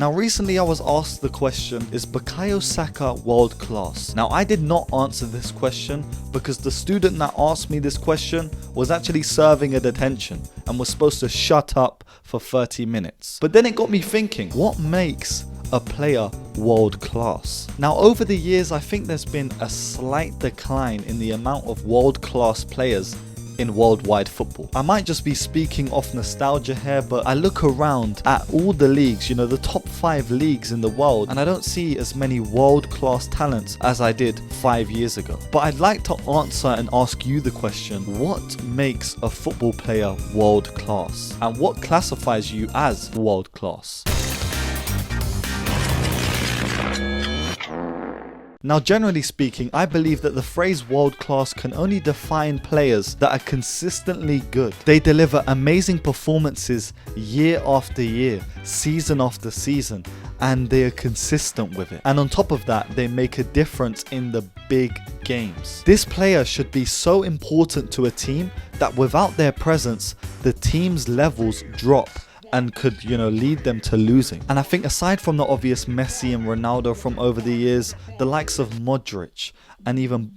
Now recently I was asked the question, is Bukayo Saka world class? Now I did not answer this question because the student that asked me this question was actually serving a detention and was supposed to shut up for 30 minutes. But then it got me thinking, what makes a player world class? Now over the years I think there's been a slight decline in the amount of world class players in worldwide football. I might just be speaking off nostalgia here, but I look around at all the leagues, you know, the top 5 leagues in the world, and I don't see as many world-class talents as I did 5 years ago. But I'd like to answer and ask you the question, what makes a football player world-class? And what classifies you as world-class? Now generally speaking, I believe that the phrase world class can only define players that are consistently good. They deliver amazing performances year after year, season after season, and they are consistent with it. And on top of that, they make a difference in the big games. This player should be so important to a team that without their presence, the team's levels drop and could, you know, lead them to losing. And I think aside from the obvious Messi and Ronaldo from over the years, the likes of Modric and even...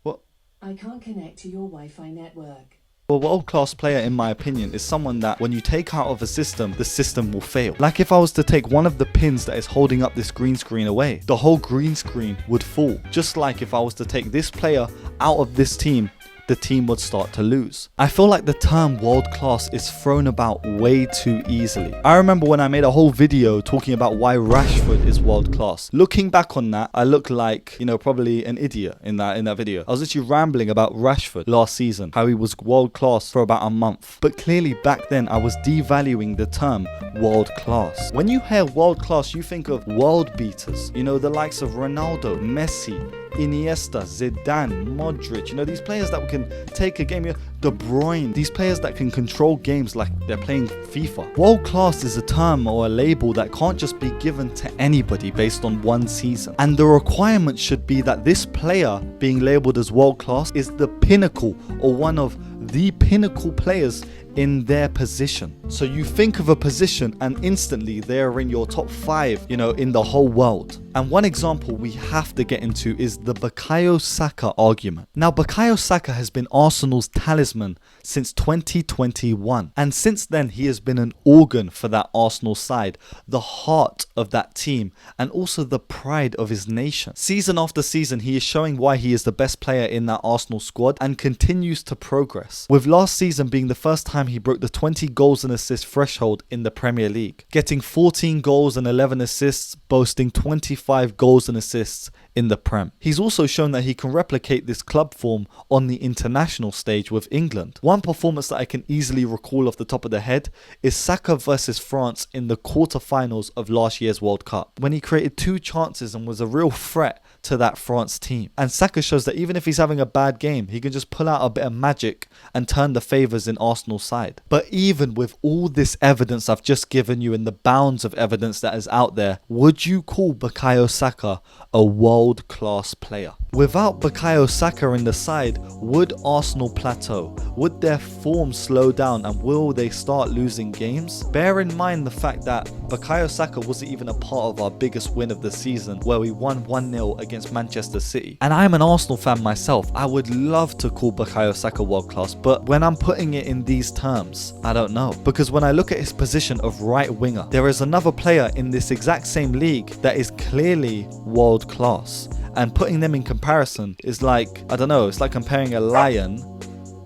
What? I can't connect to your Wi-Fi network. A world-class player, in my opinion, is someone that when you take out of a system, the system will fail. Like if I was to take one of the pins that is holding up this green screen away, the whole green screen would fall. Just like if I was to take this player out of this team, the team would start to lose. I feel like the term world class is thrown about way too easily. I remember when I made a whole video talking about why Rashford is world class. Looking back on that, I look like, you know, probably an idiot in that video. I was literally rambling about Rashford last season, how he was world class for about a month. But clearly back then I was devaluing the term world class. When you hear world class, you think of world beaters, you know, the likes of Ronaldo, Messi, Iniesta, Zidane, Modric, you know, these players that can take a game, De Bruyne, these players that can control games like they're playing FIFA. World class is a term or a label that can't just be given to anybody based on one season. And the requirement should be that this player being labeled as world class is the pinnacle or one of the pinnacle players in their position. So you think of a position and instantly they're in your top 5, you know, in the whole world. And one example we have to get into is the Bukayo Saka argument. Now Bukayo Saka has been Arsenal's talisman since 2021, and since then he has been an organ for that Arsenal side, the heart of that team, and also the pride of his nation. Season after season he is showing why he is the best player in that Arsenal squad and continues to progress, with last season being the first time he broke the 20 goals and assists threshold in the Premier League, getting 14 goals and 11 assists, boasting 25 goals and assists in the Prem. He's also shown that he can replicate this club form on the international stage with England. One performance that I can easily recall off the top of the head is Saka versus France in the quarterfinals of last year's World Cup, when he created 2 chances and was a real threat to that France team. And Saka shows that even if he's having a bad game, he can just pull out a bit of magic and turn the favours in Arsenal's side. But even with all this evidence I've just given you and the bounds of evidence that is out there, would you call Bukayo Saka a world-class player? Without Bukayo Saka in the side, would Arsenal plateau? Would their form slow down and will they start losing games? Bear in mind the fact that Bukayo Saka wasn't even a part of our biggest win of the season, where we won 1-0 against Manchester City. And I'm an Arsenal fan myself. I would love to call Bukayo Saka world class, but when I'm putting it in these terms, I don't know. Because when I look at his position of right winger, there is another player in this exact same league that is clearly world class. And putting them in comparison is like, I don't know, it's like comparing a lion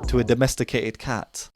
to a domesticated cat.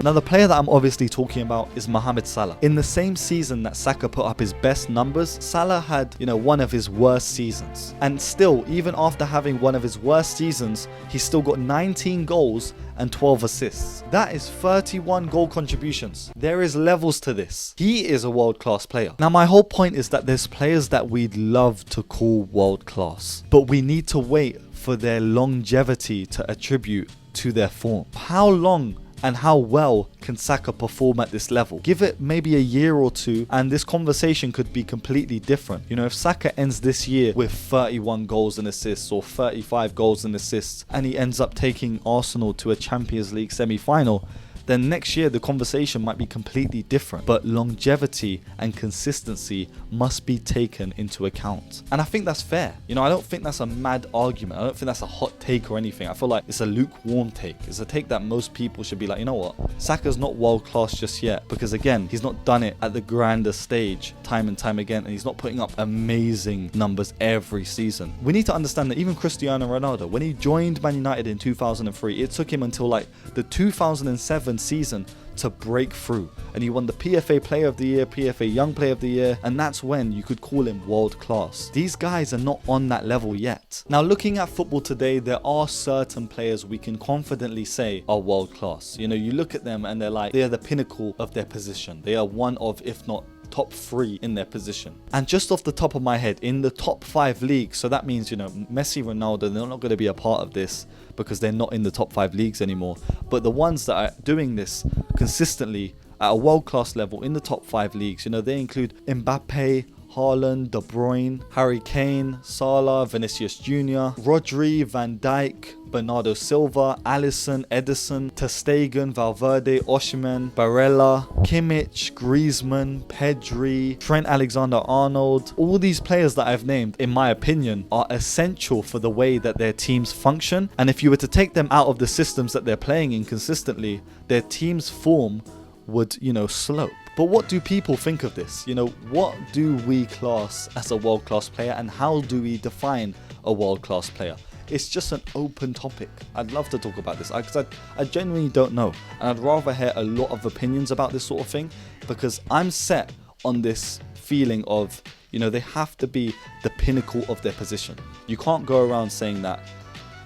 Now the player that I'm obviously talking about is Mohamed Salah. In the same season that Saka put up his best numbers, Salah had, you know, one of his worst seasons. And still, even after having one of his worst seasons, he still got 19 goals and 12 assists. That is 31 goal contributions. There is levels to this. He is a world-class player. Now my whole point is that there's players that we'd love to call world-class, but we need to wait for their longevity to attribute to their form. How long and how well can Saka perform at this level? Give it maybe a year or two and this conversation could be completely different. You know, if Saka ends this year with 31 goals and assists or 35 goals and assists and he ends up taking Arsenal to a Champions League semi-final, then next year the conversation might be completely different. But longevity and consistency must be taken into account. And I think that's fair. You know, I don't think that's a mad argument. I don't think that's a hot take or anything. I feel like it's a lukewarm take. It's a take that most people should be like, you know what? Saka's not world class just yet, because again, he's not done it at the grander stage time and time again, and he's not putting up amazing numbers every season. We need to understand that even Cristiano Ronaldo, when he joined Man United in 2003, it took him until like the 2007 season to break through, and he won the PFA Player of the Year, PFA Young Player of the Year, and that's when you could call him world class. These guys are not on that level yet. Now, looking at football today, there are certain players we can confidently say are world class. You know, you look at them and they're the pinnacle of their position. They are one of, if not top 3 in their position. And just off the top of my head, in the top 5 leagues, so that means, you know, Messi, Ronaldo, they're not going to be a part of this because they're not in the top 5 leagues anymore. But the ones that are doing this consistently at a world-class level in the top 5 leagues, you know, they include Mbappe, Haaland, De Bruyne, Harry Kane, Salah, Vinicius Jr., Rodri, Van Dijk, Bernardo Silva, Alisson, Edison, Ter Stegen, Valverde, Osimhen, Barella, Kimmich, Griezmann, Pedri, Trent Alexander-Arnold. All these players that I've named, in my opinion, are essential for the way that their teams function. And if you were to take them out of the systems that they're playing in consistently, their team's form would, you know, slope. But what do people think of this? You know, what do we class as a world-class player, and how do we define a world-class player? It's just an open topic. I'd love to talk about this because I genuinely don't know, and I'd rather hear a lot of opinions about this sort of thing, because I'm set on this feeling of, you know, they have to be the pinnacle of their position. You can't go around saying that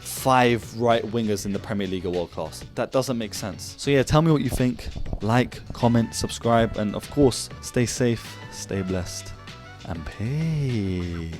5 right wingers in the Premier League are world class. That doesn't make sense. So yeah, tell me what you think. Like, comment, subscribe, and of course, stay safe, stay blessed, and peace.